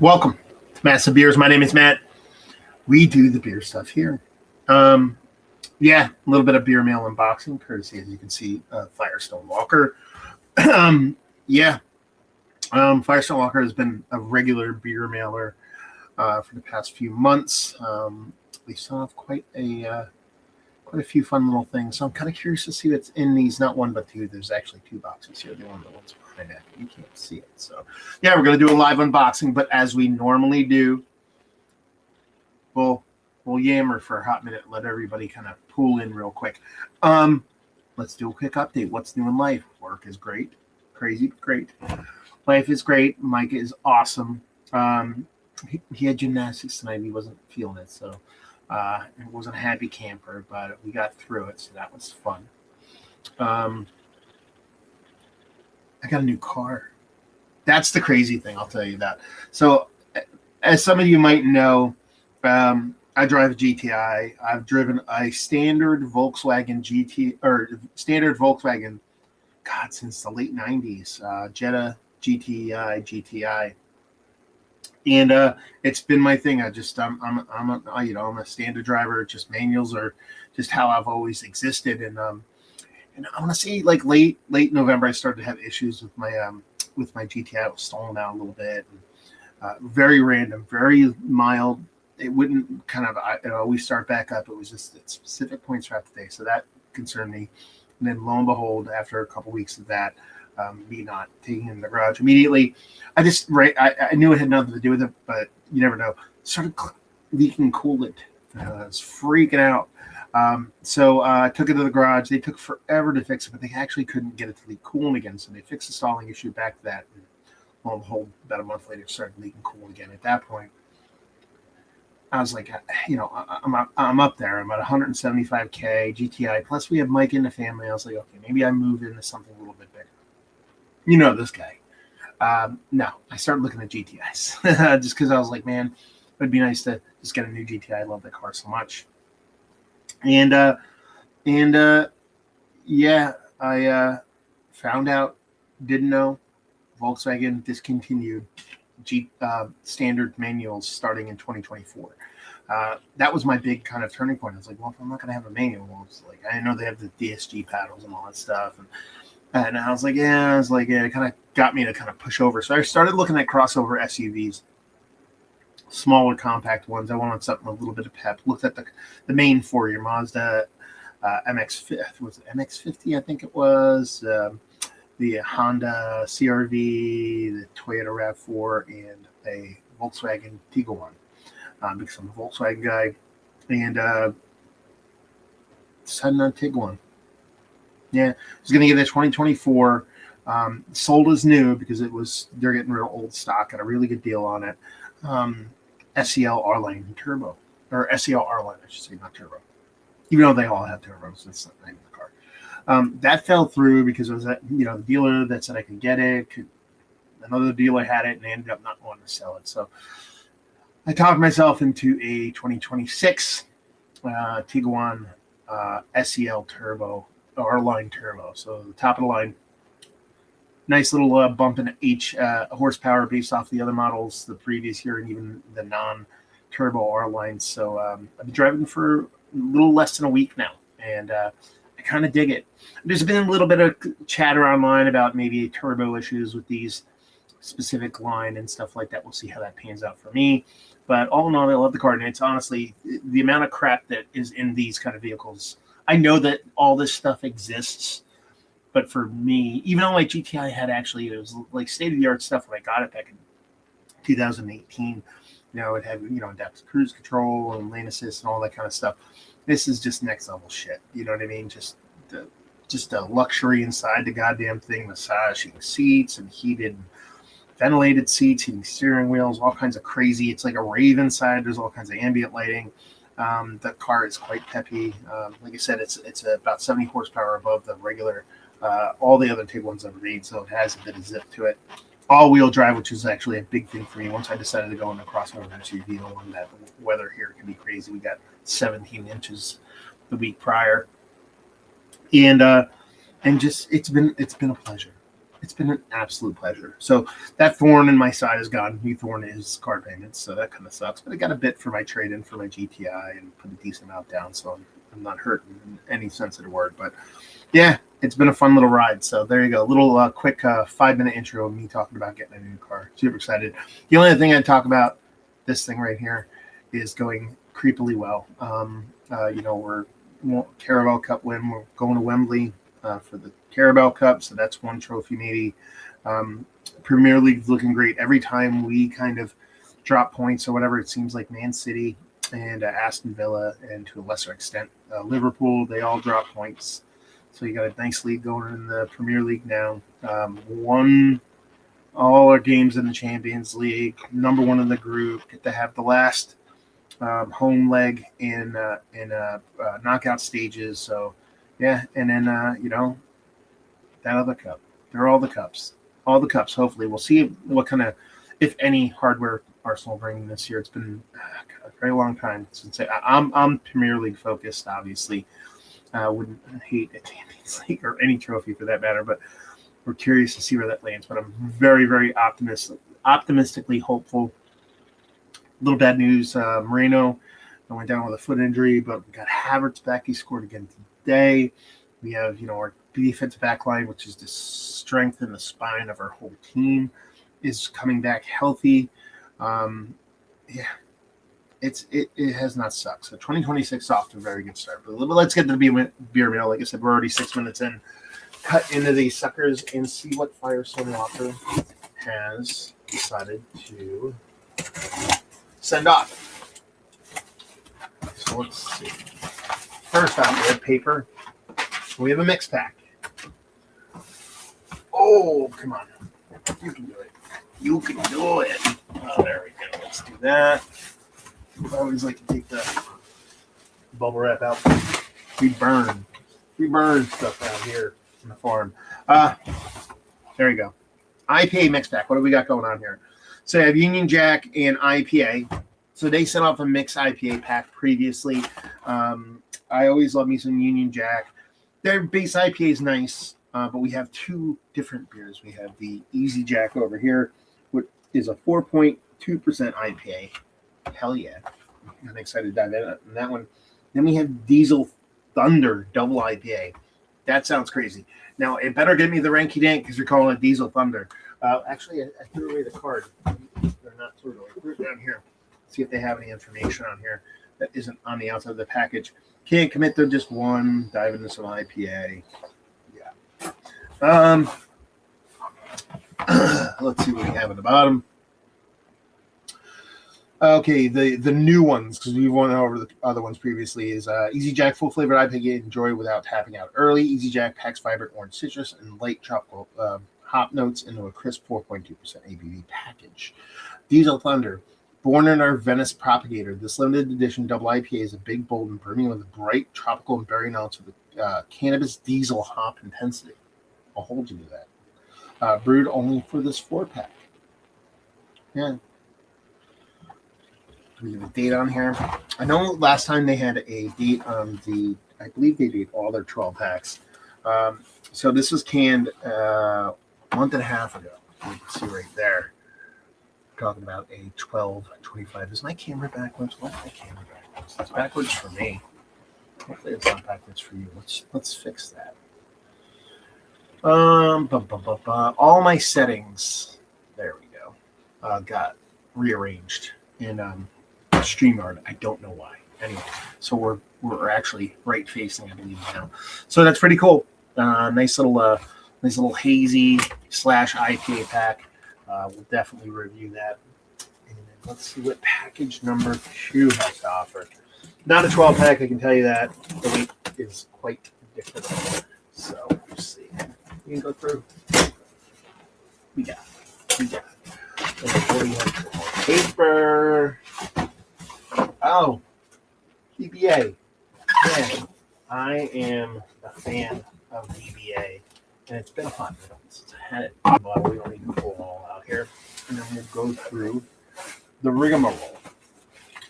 Welcome to Massive Beers. My name is Matt. We do the beer stuff here. Um, yeah, a little bit of beer mail unboxing, courtesy, as you can see, Firestone Walker. Yeah, Firestone Walker has been a regular beer mailer for the past few months. We still have quite a few fun little things. So I'm kind of curious to see what's in these. Not one, but two. There's actually two boxes here. The one's behind that. You can't see it. So yeah, we're gonna do a live unboxing. But as we normally do, we'll yammer for a hot minute. Let everybody kind of pool in real quick. Let's do a quick update. What's new in life? Work is great. Crazy great. Life is great. Mike is awesome. He had gymnastics tonight. He wasn't feeling it, so. It wasn't a happy camper, but we got through it, so that was fun. I got a new car. That's the crazy thing, I'll tell you that. So, as some of you might know, I drive a GTI. I've driven a standard Volkswagen God, since the late '90s. Jetta GTI. And it's been my thing. I'm a standard driver. Just manuals are just how I've always existed. And I want to say like late November, I started to have issues with my GTI. It was stalling out a little bit. And, very random, very mild. It wouldn't it always start back up. It was just at specific points throughout the day. So that concerned me. And then lo and behold, after a couple weeks of that, me not taking it in the garage immediately, I knew it had nothing to do with it, but you never know. Started leaking coolant. I was freaking out. So I took it to the garage. They took forever to fix it, but they actually couldn't get it to leak coolant again. So they fixed the stalling issue back to that. And lo and behold, about a month later, it started leaking coolant again. At that point, I was like, I'm up there. I'm at 175K GTI. Plus, we have Mike in the family. I was like, okay, maybe I move into something a little bit bigger. You know this guy. No, I started looking at GTIs just because I was like, man, it would be nice to just get a new GTI. I love that car so much. And yeah, I found out, didn't know, Volkswagen discontinued standard manuals starting in 2024. That was my big kind of turning point. I was like, well, if I'm not going to have a manual, it's like, I know they have the DSG paddles and all that stuff. And I was like, yeah, it kind of got me to kind of push over. So I started looking at crossover SUVs, smaller compact ones. I wanted something with a little bit of pep. Looked at the main four-year Mazda MX-50. Was it MX-50? I think it was. The Honda CRV, the Toyota RAV4, and a Volkswagen Tiguan. Because I'm a Volkswagen guy. And decided on Tiguan. Yeah, I was going to get a 2024, sold as new because they're getting rid of old stock at a really good deal on it. SEL R-Line Turbo, or SEL R-Line, I should say, not Turbo. Even though they all have turbos, that's not the name of the car. That fell through because it was the dealer that said I could get it. Another dealer had it and they ended up not wanting to sell it. So I talked myself into a 2026 Tiguan SEL Turbo. R-Line Turbo, so the top of the line, nice little bump in each horsepower based off the other models the previous year and even the non-turbo R-Line. So I've been driving for a little less than a week now, and I kind of dig it. There's been a little bit of chatter online about maybe turbo issues with these specific line and stuff like that. We'll see how that pans out for me. But all in all, I love the car, and it's honestly the amount of crap that is in these kind of vehicles. I know that all this stuff exists, but for me, even though my GTI had it was like state-of-the-art stuff when I got it back in 2018. It had, adaptive cruise control and lane assist and all that kind of stuff. This is just next level shit. You know what I mean? Just the luxury inside the goddamn thing, massaging seats and heated, ventilated seats, heating steering wheels, all kinds of crazy. It's like a rave inside. There's all kinds of ambient lighting. The car is quite peppy. Like I said, it's about 70 horsepower above the regular, all the other Tiguan's I've made, so it has a bit of zip to it. All-wheel drive, which is actually a big thing for me. Once I decided to go in a crossover SUV, the one that the weather here can be crazy. We got 17 inches the week prior, and just it's been a pleasure. It's been an absolute pleasure. So that thorn in my side is gone. New thorn is card payments, so that kind of sucks. But I got a bit for my trade-in for my GTI and put a decent amount down, so I'm not hurting in any sense of the word. But yeah, it's been a fun little ride. So there you go. A little quick 5-minute intro of me talking about getting a new car. Super excited. The only other thing I'd talk about, this thing right here, is going creepily well. We're Carabao Cup win. We're going to Wembley for the Carabao Cup, so that's one trophy maybe. Premier League's looking great. Every time we kind of drop points or whatever, it seems like Man City and Aston Villa, and to a lesser extent Liverpool, they all drop points. So you got a nice lead going in the Premier League now. Won all our games in the Champions League, number one in the group, get to have the last home leg in knockout stages. So yeah, and then that other cup. They're all the cups. All the cups. Hopefully, we'll see what kind of, if any, hardware Arsenal bringing this year. It's been a very long time since I'm Premier League focused. Obviously, wouldn't hate a Champions League or any trophy for that matter, but we're curious to see where that lands. But I'm very, very optimistically hopeful. Little bad news. Moreno went down with a foot injury, but we got Havertz back. He scored again today. We have, our defensive back line, which is the strength and the spine of our whole team, is coming back healthy. It has not sucked. So 2026 is off to a very good start. But let's get to the beer meal. Like I said, we're already 6 minutes in. Cut into these suckers and see what Firestone Walker has decided to send off. So let's see. First off, we have paper. We have a mix pack. Oh, come on. You can do it. You can do it. Oh, there we go. Let's do that. I always like to take the bubble wrap out. We burn stuff out here on the farm. There you go. IPA mix pack. What do we got going on here? So I have Union Jack and IPA. So they sent off a mixed IPA pack previously. I always love me some Union Jack. Their base IPA is nice, but we have two different beers. We have the Easy Jack over here, which is a 4.2% IPA. Hell yeah. I'm excited to dive in on that one. Then we have Diesel Thunder Double IPA. That sounds crazy. Now, it better give me the ranky dank because you're calling it Diesel Thunder. Actually, I threw away the card. They're not threw it away. I threw it down here. See if they have any information on here that isn't on the outside of the package. Can't commit to just one. Dive into some IPA. Yeah. Let's see what we have at the bottom. Okay, the new ones, because we've went over the other ones previously, is Easy Jack full flavored IPA. Enjoy without tapping out early. Easy Jack packs vibrant orange citrus and light tropical hop notes into a crisp 4.2% ABV package. Diesel Thunder. Born in our Venice propagator, this limited edition double IPA is a big, bold, and burning with bright tropical and berry notes with cannabis diesel hop intensity. I'll hold you to that. Brewed only for this 4-pack. Yeah. Do we have a date on here? I know last time they had a date on I believe they did all their 12 packs. So this was canned a month and a half ago. You can see right there. Talking about a 1225. Is my camera backwards? What's my camera backwards? It's backwards for me. Hopefully it's not backwards for you. Let's fix that. All my settings. There we go. Got rearranged in StreamYard. I don't know why. Anyway, so we're actually right facing, I believe now. So that's pretty cool. Nice little hazy / IPA pack. We'll definitely review that. And let's see what package number 2 has to offer. Not a 12-pack, I can tell you that. The weight is quite different. So let's see. You can go through. We got. And before we have more paper. Oh, DBA. Yeah, I am a fan of DBA. And it's been a hot minute since I had it in the bottle. We don't need to pull it all out here. And then we'll go through the rigmarole.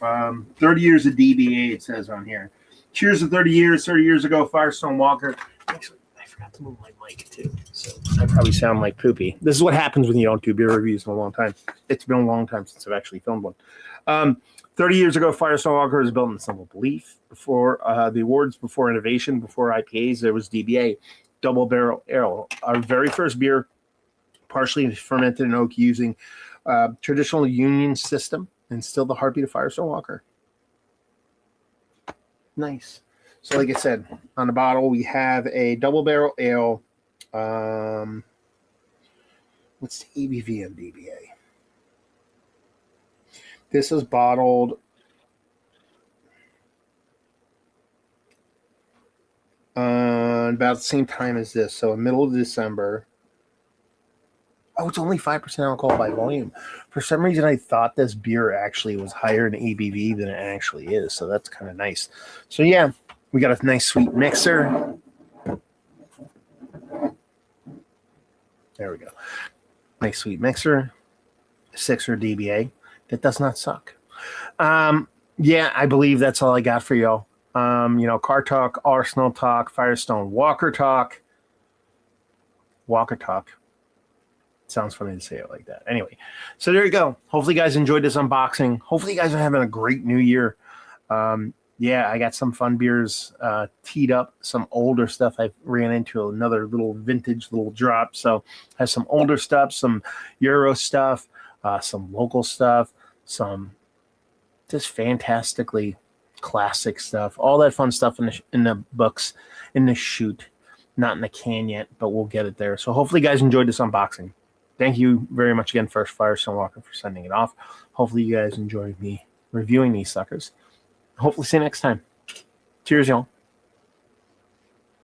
30 years of DBA, it says on here. Cheers to 30 years. 30 years ago, Firestone Walker. Actually, I forgot to move my mic, too. So I Probably sound like poopy. This is what happens when you don't do beer reviews in a long time. It's been a long time since I've actually filmed one. 30 years ago, Firestone Walker was built in simple belief. Before the awards, before innovation, before IPAs, there was DBA, double barrel ale. Our very first beer, partially fermented in oak using traditional union system, and still the heartbeat of Firestone Walker. Nice. So like I said, on the bottle, we have a double barrel ale. What's the ABV on DBA? This is bottled about the same time as this, so in middle of December. Oh, it's only 5% alcohol by volume. For some reason, I thought this beer actually was higher in ABV than it actually is, so that's kind of nice. So yeah, we got a nice sweet mixer. There we go. Nice sweet mixer. 6er DBA. That does not suck. Yeah, I believe that's all I got for y'all. Car talk, Arsenal talk, Firestone Walker talk. Walker talk. Sounds funny to say it like that. Anyway, so there you go. Hopefully you guys enjoyed this unboxing. Hopefully you guys are having a great new year. Yeah, I got some fun beers teed up, some older stuff. I ran into another little vintage little drop. So I have some older stuff, some Euro stuff, some local stuff, some just fantastically classic stuff. All that fun stuff in the books, in the chute. Not in the can yet, but we'll get it there. So hopefully you guys enjoyed this unboxing. Thank you very much again, First Firestone Walker, for sending it off. Hopefully you guys enjoyed me reviewing these suckers. Hopefully see you next time. Cheers, y'all.